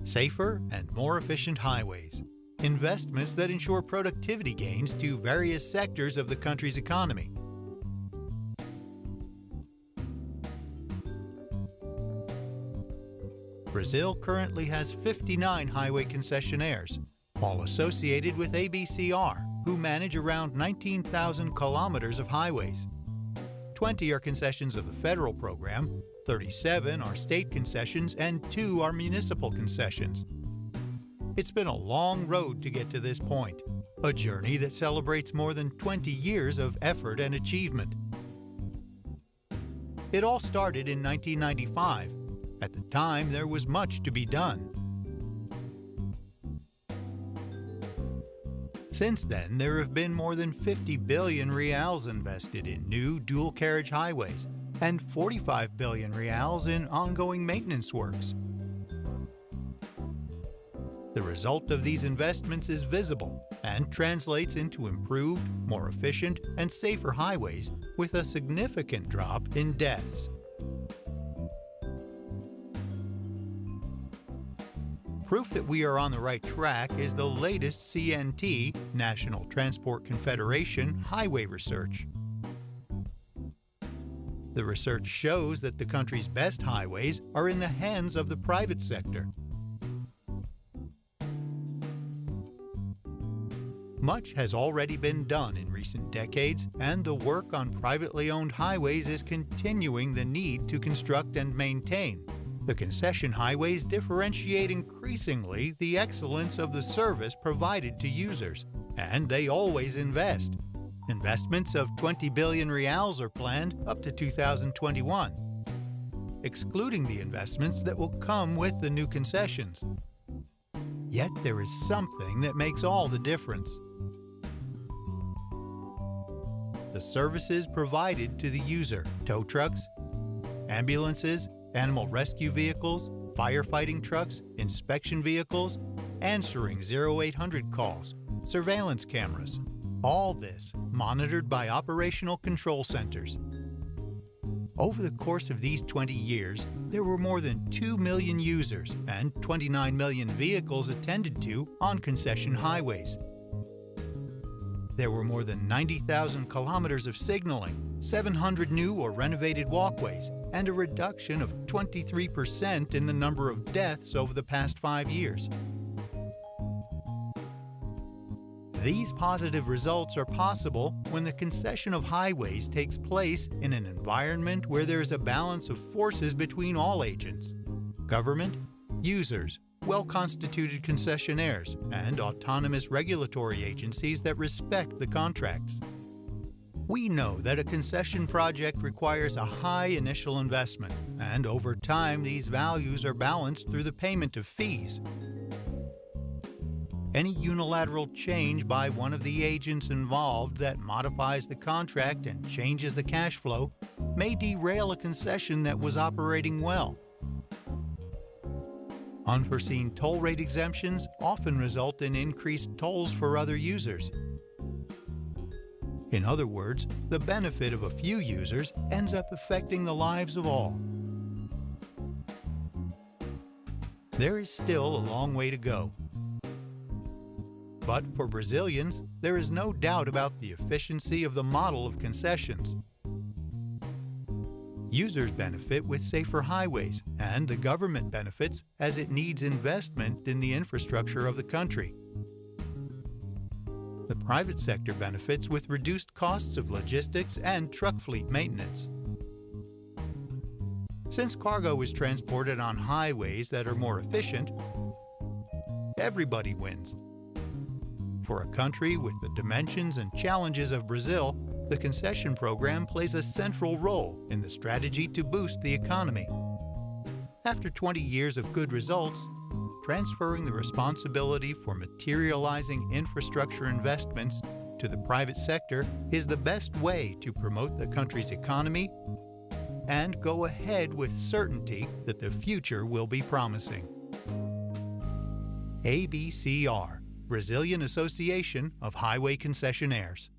Safer and more efficient highways. Investments that ensure productivity gains to various sectors of the country's economy. Brazil currently has 59 highway concessionaires, all associated with ABCR, who manage around 19,000 kilometers of highways. 20 are concessions of the federal program, 37 are state concessions, and 2 are municipal concessions. It's been a long road to get to this point, a journey that celebrates more than 20 years of effort and achievement. It all started in 1995. At the time, there was much to be done. Since then, there have been more than 50 billion reals invested in new dual-carriage highways and 45 billion reals in ongoing maintenance works. The result of these investments is visible and translates into improved, more efficient, and safer highways with a significant drop in deaths. Proof that we are on the right track is the latest CNT, National Transport Confederation, highway research. The research shows that the country's best highways are in the hands of the private sector. Much has already been done in recent decades, and the work on privately owned highways is continuing the need to construct and maintain. The concession highways differentiate increasingly the excellence of the service provided to users, and they always invest. Investments of 20 billion reals are planned up to 2021, excluding the investments that will come with the new concessions. Yet there is something that makes all the difference: the services provided to the user: tow trucks, ambulances, animal rescue vehicles, firefighting trucks, inspection vehicles, answering 0800 calls, surveillance cameras. All this monitored by operational control centers. Over the course of these 20 years, there were more than 2 million users and 29 million vehicles attended to on concession highways. There were more than 90,000 kilometers of signaling, 700 new or renovated walkways, and a reduction of 23% in the number of deaths over the past 5 years. These positive results are possible when the concession of highways takes place in an environment where there is a balance of forces between all agents: government, users, well-constituted concessionaires, and autonomous regulatory agencies that respect the contracts. We know that a concession project requires a high initial investment, and over time these values are balanced through the payment of fees. Any unilateral change by one of the agents involved that modifies the contract and changes the cash flow may derail a concession that was operating well. Unforeseen toll rate exemptions often result in increased tolls for other users. In other words, the benefit of a few users ends up affecting the lives of all. There is still a long way to go. But for Brazilians, there is no doubt about the efficiency of the model of concessions. Users benefit with safer highways, and the government benefits as it needs investment in the infrastructure of the country. The private sector benefits with reduced costs of logistics and truck fleet maintenance. Since cargo is transported on highways that are more efficient, everybody wins. For a country with the dimensions and challenges of Brazil, the concession program plays a central role in the strategy to boost the economy. After 20 years of good results, transferring the responsibility for materializing infrastructure investments to the private sector is the best way to promote the country's economy and go ahead with certainty that the future will be promising. ABCR, Brazilian Association of Highway Concessionaires.